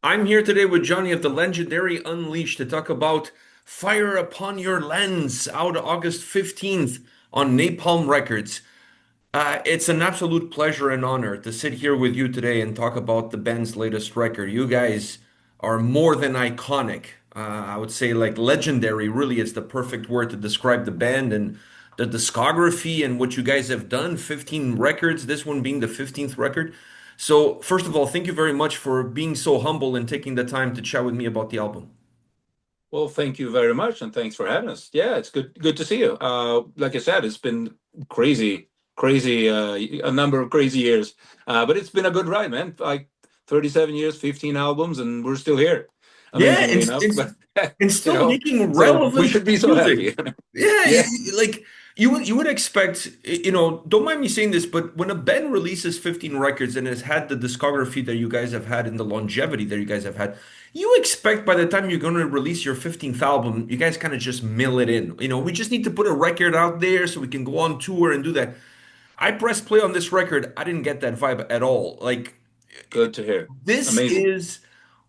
I'm here today with Johnny of the legendary Unleashed to talk about Fire Upon Your Lens, out August 15th on Napalm Records. It's an absolute pleasure and honor to sit here with you today and talk about the band's latest record. You guys are more than iconic. I would say like legendary, really, it's the perfect word to describe the band and the discography and what you guys have done. 15 records, this one being the 15th record. So, first of all, thank you very much for being so humble and taking the time to chat with me about the album. Well, thank you very much, and thanks for having us. Yeah, it's good to see you. Like I said, it's been crazy, a number of crazy years, but it's been a good ride, man. Like 37 years, 15 albums, and we're still here, Yeah, amazingly enough. But and you still know, making so we relevant should be so music. happy. Yeah, Yeah, like you would expect, don't mind me saying this, but when a band releases 15 records and has had the discography that you guys have had and the longevity that you guys have had, you expect by the time you're going to release your 15th album, you guys kind of just mill it in. We just need to put a record out there so we can go on tour and do that. I pressed play on this record. I didn't get that vibe at all. Like good to hear. this Amazing. is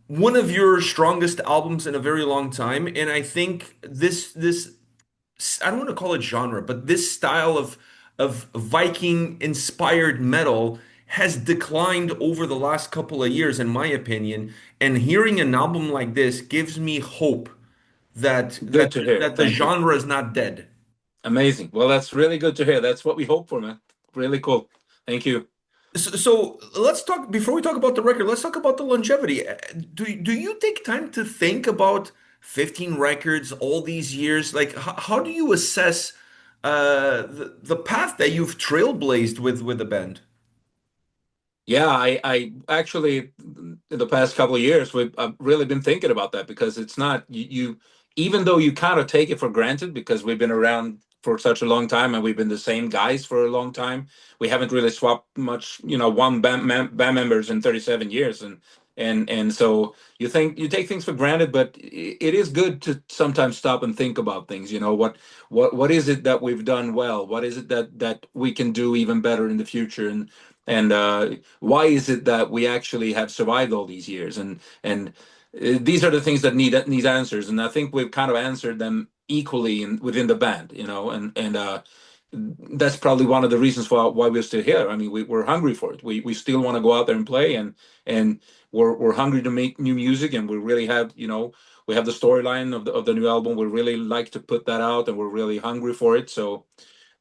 one of your strongest albums in a very long time, and I think this I don't want to call it genre, but this style of Viking inspired metal has declined over the last couple of years, in my opinion. And hearing an album like this gives me hope that Good to hear. that the Thank you. genre is not dead. Amazing. Well, that's really good to hear. That's what we hope for, man. Really cool. Thank you. So let's talk before we talk about the record. Let's talk about the longevity. Do you take time to think about 15 records all these years? Like, how do you assess the path that you've trailblazed with the band? Yeah, I actually in the past couple of years I've really been thinking about that because it's not even though you kind of take it for granted because we've been around for such a long time and we've been the same guys for a long time. We haven't really swapped much, one band members in 37 years and so you take things for granted, but it is good to sometimes stop and think about things. What is it that we've done well? What is it that we can do even better in the future? And why is it that we actually have survived all these years? And these are the things that need answers, and I think we've kind of answered them equally within the band, and that's probably one of the reasons why we're still here. I mean, we're hungry for it. We still want to go out there and play, and we're hungry to make new music, and we really have, we have the storyline of the new album. We really like to put that out, and we're really hungry for it. So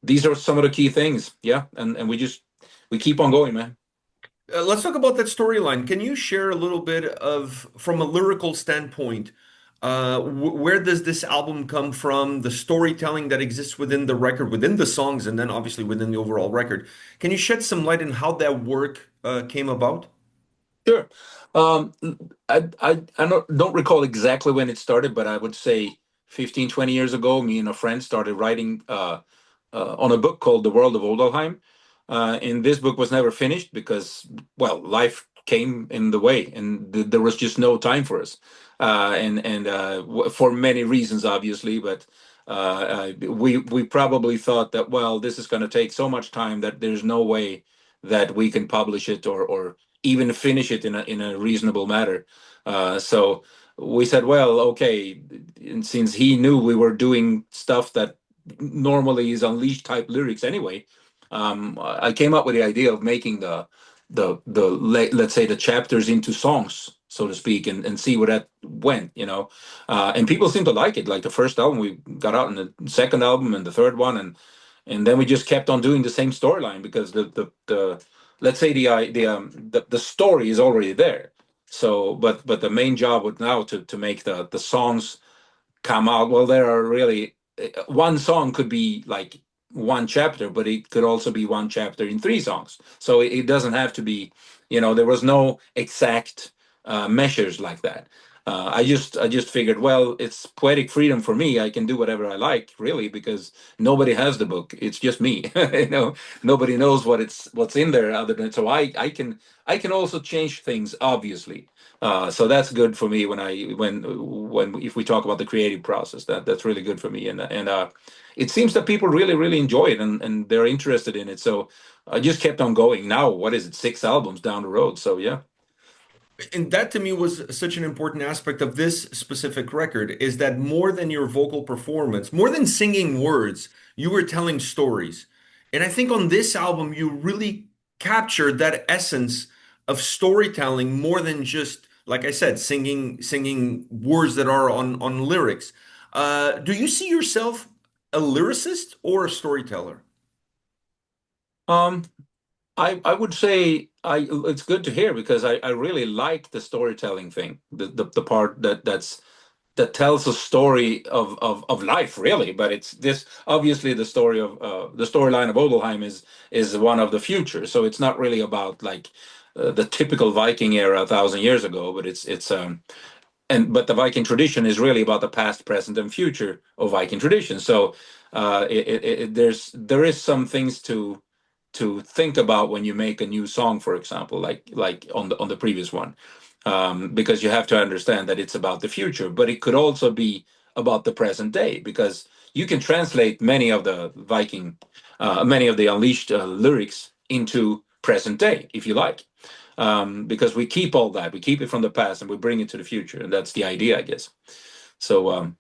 these are some of the key things. Yeah, and we keep on going, man. Let's talk about that storyline. Can you share a little bit of, from a lyrical standpoint, where does this album come from? The storytelling that exists within the record, within the songs, and then obviously within the overall record. Can you shed some light on how that work came about? Sure. Um, I don't recall exactly when it started, but I would say 15, 20 years ago, me and a friend started writing on a book called The World of Oldalheim. And this book was never finished because, well, life came in the way and there was just no time for us. For many reasons, obviously, but we probably thought that, well, this is going to take so much time that there's no way that we can publish it or even finish it in a reasonable manner. So we said, well, okay, and since he knew we were doing stuff that normally is unleashed type lyrics anyway, I came up with the idea of making let's say the chapters into songs, so to speak, and see where that went, and people seem to like it. Like the first album we got out, and the second album, and the third one, and then we just kept on doing the same storyline because the let's say the story is already there. So, but the main job would now to make the songs come out. Well, there are really one song could be like one chapter, but it could also be one chapter in three songs. So it doesn't have to be, there was no exact measures like that. I just figured, well, it's poetic freedom for me. I can do whatever I like, really, because nobody has the book. It's just me. Nobody knows what's in there other than, so I can also change things, obviously. So that's good for me when if we talk about the creative process, that's really good for me, and it seems that people really enjoy it and they're interested in it. So I just kept on going. Now, what is it? 6 albums down the road. So yeah. And that to me was such an important aspect of this specific record is that more than your vocal performance, more than singing words, you were telling stories. And I think on this album, you really captured that essence of storytelling more than just, like I said, singing words that are on lyrics. Do you see yourself a lyricist or a storyteller? Um, I would say it's good to hear because I really like the storytelling thing, the part that tells a story of life, really. But it's this obviously the story of the storyline of Odelheim is one of the future, so it's not really about like the typical Viking era 1,000 years ago, but it's and but the Viking tradition is really about the past, present, and future of Viking tradition. So there is some things to think about when you make a new song, for example, like on the previous one, because you have to understand that it's about the future, but it could also be about the present day because you can translate many of the Unleashed lyrics into present day if you like, because we keep all that, we keep it from the past and we bring it to the future, and that's the idea, I guess. So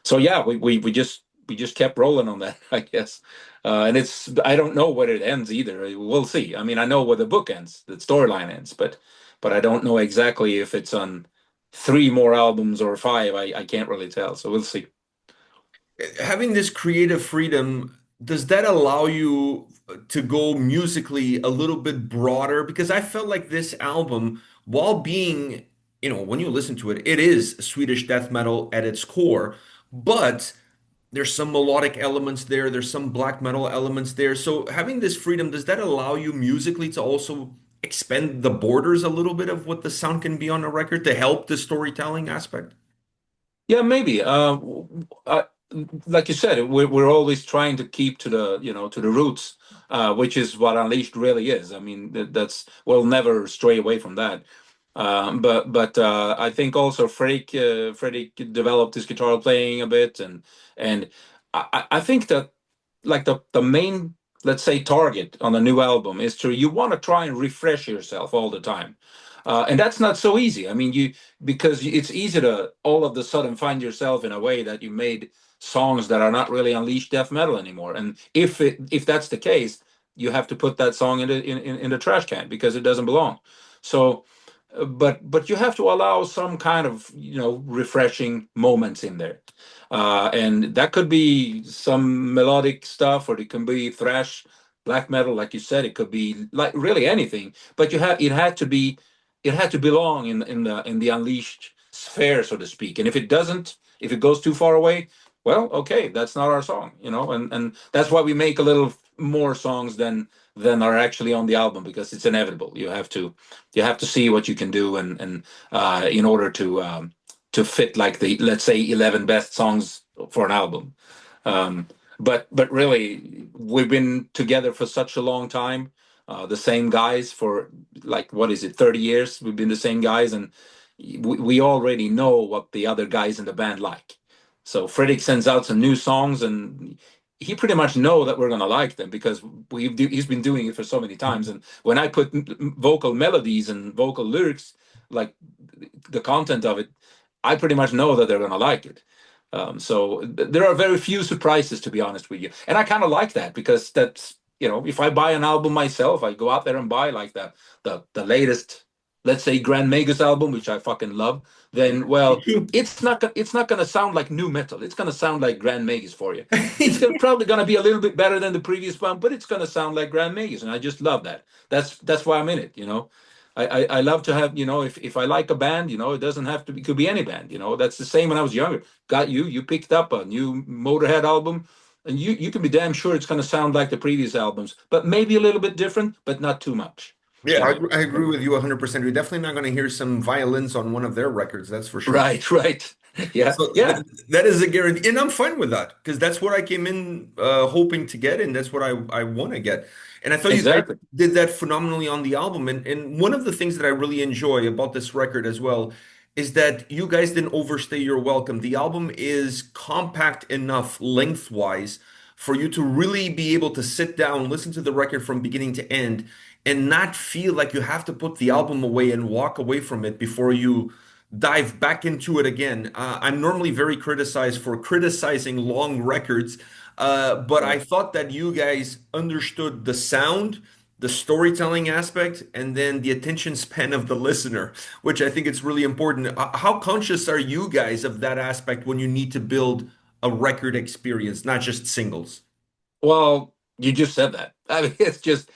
so yeah, we just kept rolling on that, I guess. And it's I don't know where it ends either. We'll see. I mean, I know where the book ends, the storyline ends, but I don't know exactly if it's on three more albums or five. I can't really tell. So we'll see. Having this creative freedom, does that allow you to go musically a little bit broader? Because I felt like this album, while being, when you listen to it, it is Swedish death metal at its core, but there's some melodic elements there, there's some black metal elements there. So having this freedom, does that allow you musically to also expand the borders a little bit of what the sound can be on a record to help the storytelling aspect? Yeah, maybe. Like you said, we're always trying to keep to the roots, which is what Unleashed really is. I mean, we'll never stray away from that. But I think also Fredrik developed his guitar playing a bit, and I think that like the main, let's say, target on a new album is to you want to try and refresh yourself all the time. And that's not so easy. I mean, because it's easy to all of the sudden find yourself in a way that you made songs that are not really Unleashed death metal anymore. And if that's the case, you have to put that song in the trash can because it doesn't belong. So, but you have to allow some kind of refreshing moments in there, and that could be some melodic stuff, or it can be thrash, black metal, like you said. It could be like really anything. But it had to belong in the Unleashed sphere, so to speak. And if it goes too far away, well, okay, that's not our song. And that's why we make a little more songs than are actually on the album, because it's inevitable. You have to see what you can do, and in order to fit like the, let's say, 11 best songs for an album. Um, but really, we've been together for such a long time. The same guys for like, what is it, 30 years? We've been the same guys, and we already know what the other guys in the band like. So Fredrik sends out some new songs, and he pretty much know that we're gonna like them because he's been doing it for so many times. And when I put vocal melodies and vocal lyrics, like the content of it, I pretty much know that they're gonna like it. So there are very few surprises, to be honest with you, and I kind of like that because if I buy an album myself, I go out there and buy like the latest, let's say, Grand Magus album, which I fucking love. Then, Me well, too. it's not gonna sound like new metal. It's gonna sound like Grand Magus for you. Probably gonna be a little bit better than the previous one, but it's gonna sound like Grand Magus, and I just love that. That's why I'm in it. I love to have, if I like a band, it doesn't have to be, it could be any band. That's the same when I was younger. You picked up a new Motorhead album, and you can be damn sure it's going to sound like the previous albums, but maybe a little bit different, but not too much. Yeah, I, So agree- I agree with you 100%. You're definitely not going to hear some violins on one of their records, that's for sure. right, right. Yeah, So yeah, that is a guarantee, and I'm fine with that because that's what I came in hoping to get, and that's what I want to get. And I thought you guys exactly. did that phenomenally on the album. And one of the things that I really enjoy about this record as well is that you guys didn't overstay your welcome. The album is compact enough lengthwise for you to really be able to sit down, listen to the record from beginning to end, and not feel like you have to put the album away and walk away from it before you dive back into it again. I'm normally very criticized for criticizing long records, but I Right. thought that you guys understood the sound, the storytelling aspect, and then the attention span of the listener, which I think it's really important. How conscious are you guys of that aspect when you need to build a record experience, not just singles? Well, you just said that. I mean, it's just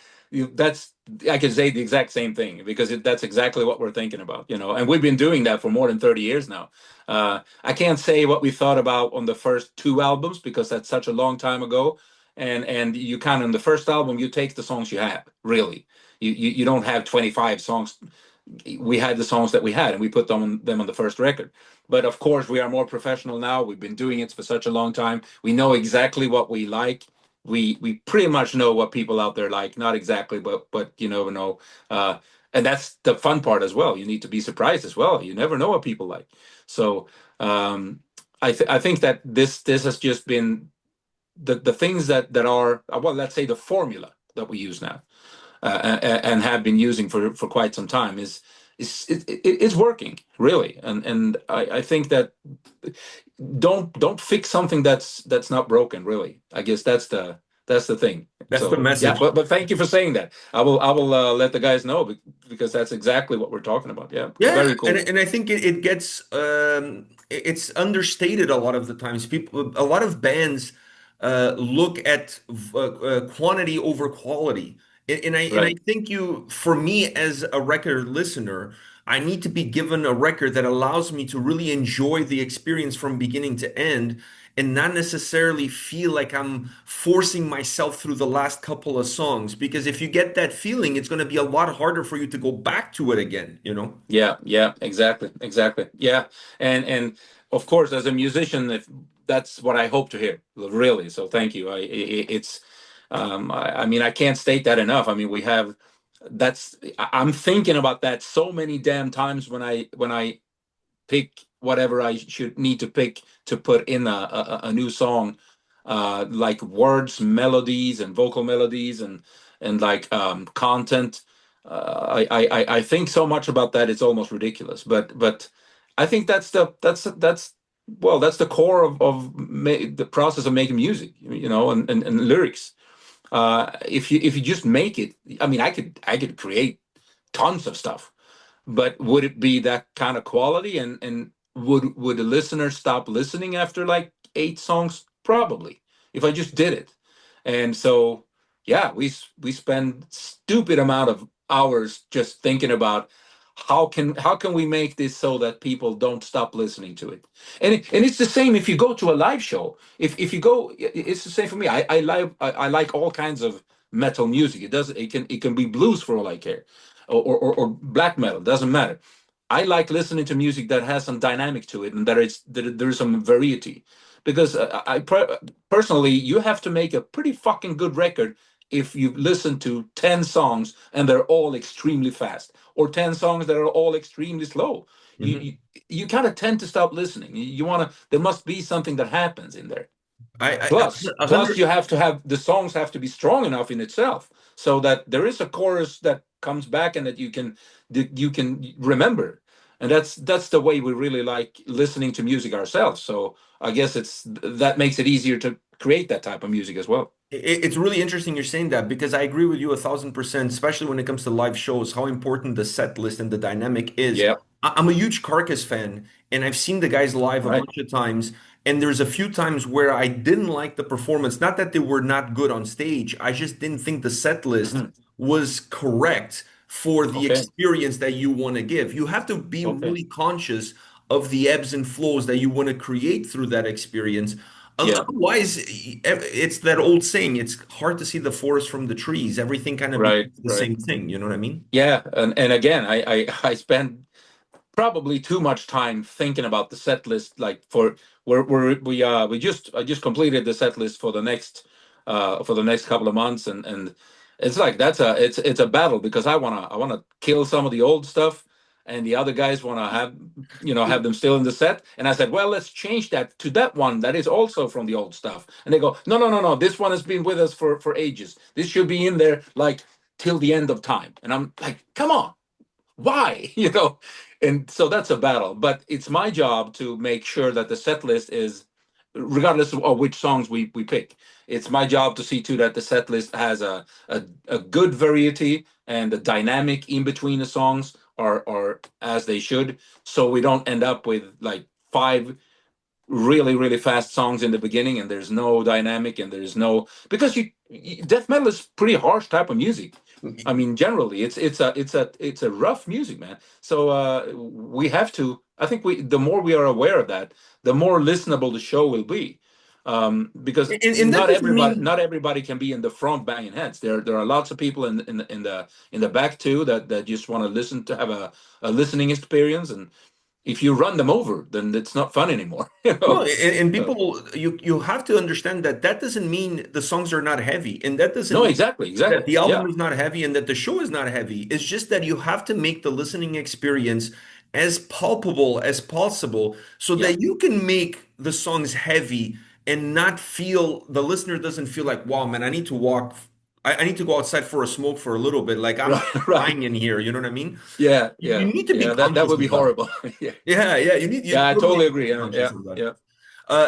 that's I can say the exact same thing because that's exactly what we're thinking about, and we've been doing that for more than 30 years now. I can't say what we thought about on the first two albums because that's such a long time ago. And you kind of on the first album you take the songs you have, really. You don't have 25 songs. We had the songs that we had and we put them on the first record. But of course we are more professional now. We've been doing it for such a long time. We know exactly what we like. We pretty much know what people out there like, not exactly, but you never know. And that's the fun part as well. You need to be surprised as well. You never know what people like. So I think that this has just been the things that are, well, let's say the formula that we use now, and have been using for quite some time is working really. And I think that don't fix something that's not broken, really. I guess that's the thing. That's the So yeah, message. but thank you for saying that. I will let the guys know because that's exactly what we're talking about. Yeah, Yeah, very and cool. and I think it gets it's understated a lot of the times. A lot of bands look at quantity over quality, and I Right. think for me as a record listener, I need to be given a record that allows me to really enjoy the experience from beginning to end, and not necessarily feel like I'm forcing myself through the last couple of songs. Because if you get that feeling, it's going to be a lot harder for you to go back to it again, you know? Yeah, yeah, exactly. Yeah, and of course, as a musician, if that's what I hope to hear, really. So thank you. It's, I mean, I can't state that enough. I mean, we have I'm thinking about that so many damn times when I pick whatever I should need to pick to put in a new song, like words, melodies, and vocal melodies, and like content. I think so much about that it's almost ridiculous. But I think that's well, that's the core of the process of making music, and lyrics. If you just make it, I mean, I could create tons of stuff, but would it be that kind of quality? And would the listener stop listening after like 8 songs? Probably, if I just did it. And so, yeah, we spend stupid amount of hours just thinking about how can we make this so that people don't stop listening to it. And it's the same if you go to a live show. If you go, it's the same for me. I like all kinds of metal music. It can be blues for all I care, or black metal, doesn't matter. I like listening to music that has some dynamic to it and that there is some variety, because personally, you have to make a pretty fucking good record if you listen to 10 songs and they're all extremely fast, or 10 songs that are all extremely slow. You Mhm. you, you kind of tend to stop listening. You want to, there must be something that happens in there. I Plus, a plus hundred. you have to have the songs have to be strong enough in itself so that there is a chorus that comes back and that you can remember. And that's the way we really like listening to music ourselves. So I guess that makes it easier to create that type of music as well. It's really interesting you're saying that because I agree with you 1,000%, especially when it comes to live shows, how important the set list and the dynamic is. Yeah. I'm a huge Carcass fan, and I've seen the guys live a Right. bunch of times. And there's a few times where I didn't like the performance. Not that they were not good on stage, I just didn't think the set list Hmm. was correct for the Okay. experience that you want to give. You have to be Okay. really conscious of the ebbs and flows that you want to create through that experience. Yeah. Otherwise, it's that old saying, it's hard to see the forest from the trees. Everything kind of Right. becomes the Right. same thing. You know what I mean? Yeah. And again, I spend probably too much time thinking about the set list. Like for we just completed the set list for the next couple of months, and it's like it's a battle because I wanna kill some of the old stuff, and the other guys want to have, have them still in the set. And I said, well, let's change that to that one that is also from the old stuff. And they go, no, no, no, no, this one has been with us for ages. This should be in there like till the end of time. And I'm like, come on, why? And so that's a battle, but it's my job to make sure that the set list is, regardless of which songs we pick, it's my job to see to that the set list has a good variety and a dynamic in between the songs, or as they should, so we don't end up with like five really really fast songs in the beginning and there's no dynamic and there's no, because death metal is pretty harsh type of music. I mean, generally it's a rough music, man. So we have to, I think the more we are aware of that, the more listenable the show will be. Because And that doesn't mean. not everybody can be in the front banging heads. There are lots of people in the back too that just want to listen, to have a listening experience. And if you run them over, then it's not fun anymore. No, and So, people, you have to understand that that doesn't mean the songs are not heavy, and that doesn't no, mean exactly, that exactly. the album Yeah, is not heavy and that the show is not heavy. It's just that you have to make the listening experience as palpable as possible so yeah. that you can make the songs heavy and not feel, the listener doesn't feel like, wow, man, I need to walk, I need to go outside for a smoke for a little bit. Like I'm Right, dying right. in here. You know what I mean? Yeah, You yeah, need to be yeah. That conscious would be of that. horrible. Yeah, Yeah, yeah, you yeah. I totally totally need to agree. be Yeah, conscious yeah, of that. yeah,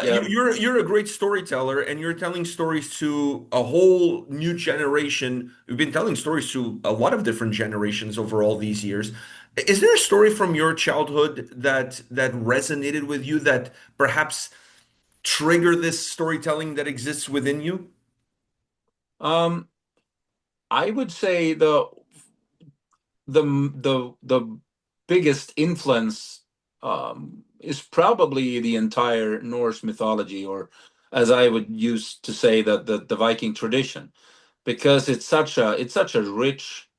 You, yeah. you're a great storyteller, and you're telling stories to a whole new generation. You've been telling stories to a lot of different generations over all these years. Is there a story from your childhood that resonated with you that perhaps trigger this storytelling that exists within you? Um, I would say the biggest influence is probably the entire Norse mythology, or as I would use to say, that the Viking tradition, because it's such a rich,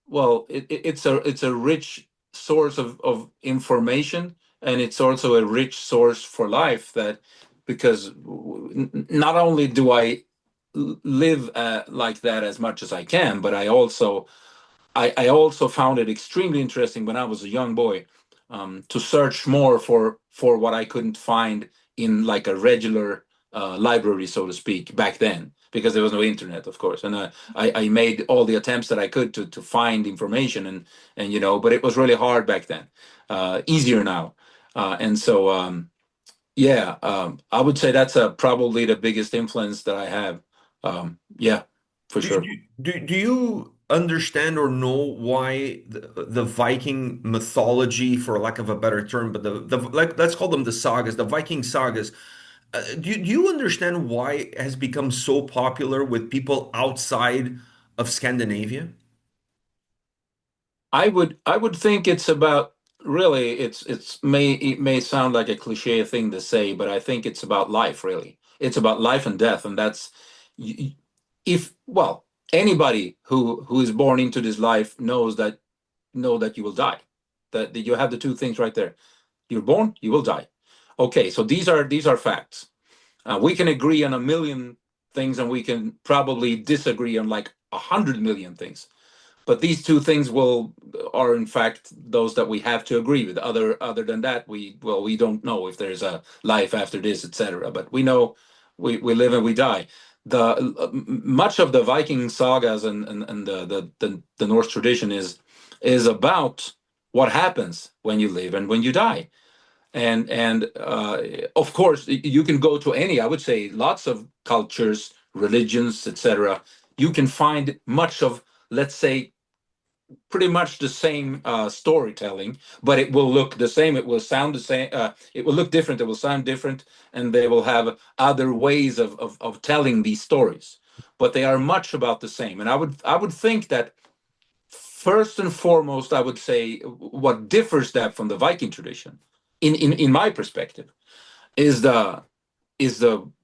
well, it's a rich source of information, and it's also a rich source for life. That because not only do I live like that as much as I can, but I also found it extremely interesting when I was a young boy, to search more for what I couldn't find in like a regular library, so to speak, back then, because there was no internet, of course. And I made all the attempts that I could to find information, and but it was really hard back then. Easier now, and so yeah, I would say that's probably the biggest influence that I have. Yeah, for Do, sure. do, do you understand or know why the Viking mythology, for lack of a better term, but the like, let's call them the sagas, the Viking sagas. Do you understand why it has become so popular with people outside of Scandinavia? I would think it's about, really, it may sound like a cliche thing to say, but I think it's about life, really. It's about life and death, and that's, y- if, well, anybody who is born into this life know that you will die. That you have the two things right there. You're born, you will die. Okay, so these are facts. We can agree on a million things, and we can probably disagree on like 100 million things, but these two things are in fact those that we have to agree with. Other than that, we don't know if there's a life after this, etc. But we know we live and we die. The Much of the Viking sagas and the Norse tradition is about what happens when you live and when you die. And of course, you can go to any, I would say, lots of cultures, religions, etc. You can find much of, let's say, pretty much the same storytelling, but it will look the same. It will sound the same. It will look different. It will sound different, and they will have other ways of telling these stories. But they are much about the same. And I would think that first and foremost, I would say what differs that from the Viking tradition, in my perspective, is the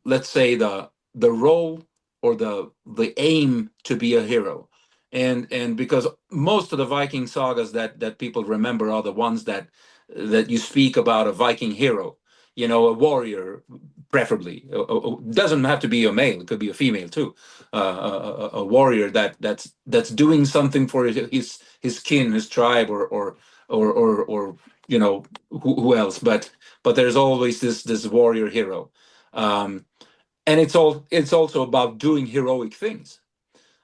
let's say the role, or the aim to be a hero. And because most of the Viking sagas that people remember are the ones that you speak about a Viking hero, a warrior, preferably. Doesn't have to be a male; it could be a female too. A warrior that's doing something for his kin, his tribe, or or who else, but there's always this warrior hero. um and it's also about doing heroic things.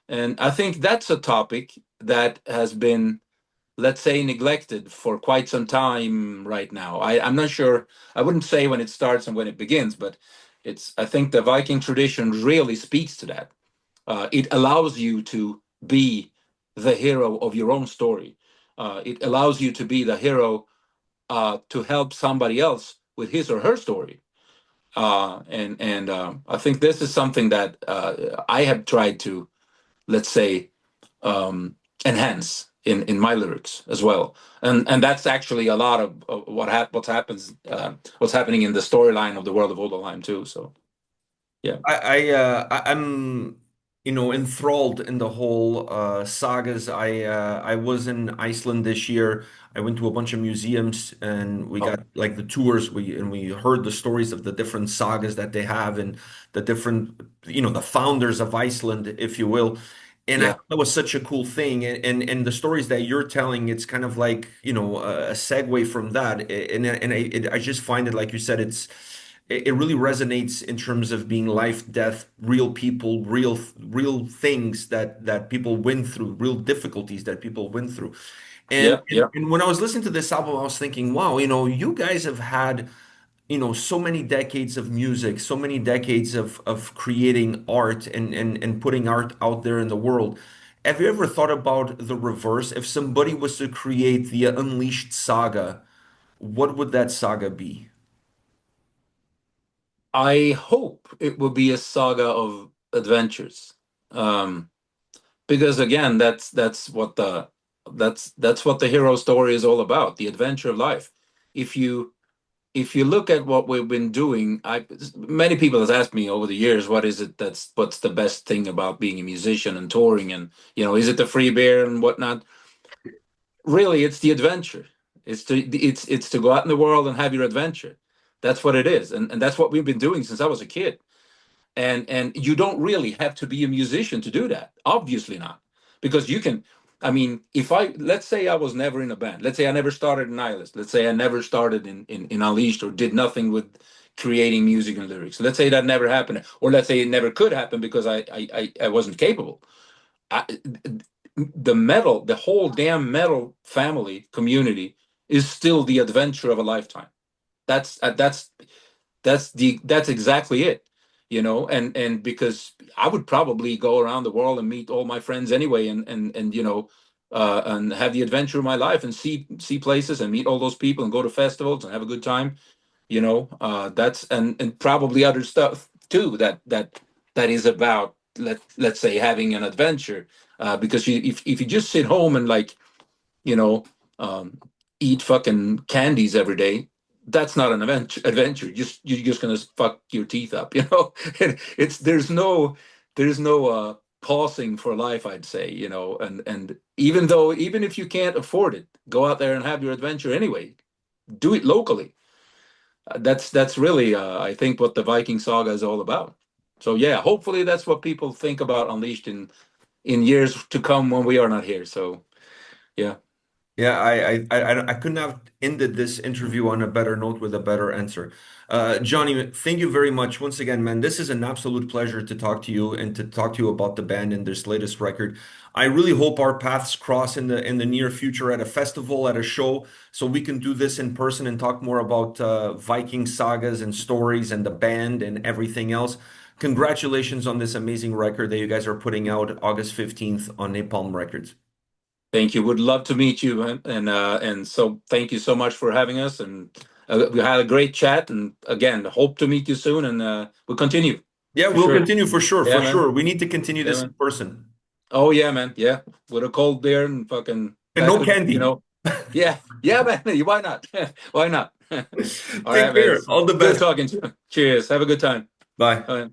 And I think that's a topic that has been, let's say, neglected for quite some time right now. I'm not sure. I wouldn't say when it starts and when it begins, but I think the Viking tradition really speaks to that. It allows you to be the hero of your own story. It allows you to be the hero to help somebody else with his or her story. And I think this is something that I have tried to, let's say, um, enhance in my lyrics as well. And that's actually a lot of what's happening in the storyline of the world of Odalheim too. So yeah, I'm enthralled in the whole sagas. I was in Iceland this year. I went to a bunch of museums and we oh got like the tours. We heard the stories of the different sagas that they have and the different the founders of Iceland, if you will. And I yeah, thought that was such a cool thing. And the stories that you're telling, it's kind of like a segue from that. I just find it, like you said, it really resonates in terms of being life, death, real people, real things that people went through, real difficulties that people went through. And, yeah, and yeah, and when I was listening to this album, I was thinking, wow, you guys have had, so many decades of music, so many decades of creating art and putting art out there in the world. Have you ever thought about the reverse? If somebody was to create the Unleashed saga, what would that saga be? I hope it will be a saga of adventures. um because again, that's what the hero story is all about, the adventure of life. If you if you look at what we've been doing, many people have asked me over the years, what's the best thing about being a musician and touring, and is it the free beer and whatnot? Really, it's the adventure. It's to go out in the world and have your adventure. That's what it is, and that's what we've been doing since I was a kid. And you don't really have to be a musician to do that, obviously not, because you can. I mean, if I let's say I was never in a band, let's say I never started in Nihilist, let's say I never started in Unleashed, or did nothing with creating music and lyrics, let's say that never happened, or let's say it never could happen because I wasn't capable. I, the whole damn metal family community is still the adventure of a lifetime. That's exactly it. And because I would probably go around the world and meet all my friends anyway, and have the adventure of my life, and see places and meet all those people and go to festivals and have a good time. That's and probably other stuff too, that is about, let's say, having an adventure. Because if you just sit home and, like, you know, um, eat fucking candies every day, that's not an adventure. You're just gonna fuck your teeth up, it's there's no pausing for life, I'd say, and even if you can't afford it, go out there and have your adventure anyway. Do it locally. That's really, I think, what the Viking saga is all about. So yeah, hopefully that's what people think about Unleashed in years to come when we are not here. So yeah. Yeah, I couldn't have ended this interview on a better note with a better answer. Johnny, thank you very much once again, man. This is an absolute pleasure to talk to you and to talk to you about the band and this latest record. I really hope our paths cross in the near future at a festival, at a show, so we can do this in person and talk more about Viking sagas and stories and the band and everything else. Congratulations on this amazing record that you guys are putting out August 15th on Napalm Records. Thank you. Would love to meet you, man. And so thank you so much for having us. And we had a great chat. And again, hope to meet you soon. And we'll continue Yeah, for we'll sure. continue for sure, Yeah, for man. sure. We need to continue Yeah, this in man. person. Oh yeah, man. Yeah, with a cold beer and fucking And that no could, candy. yeah, yeah, man. Why not? Why not? All Take right, man. care. All the Good best. talking to you. Cheers. Have a good time. Bye. All right.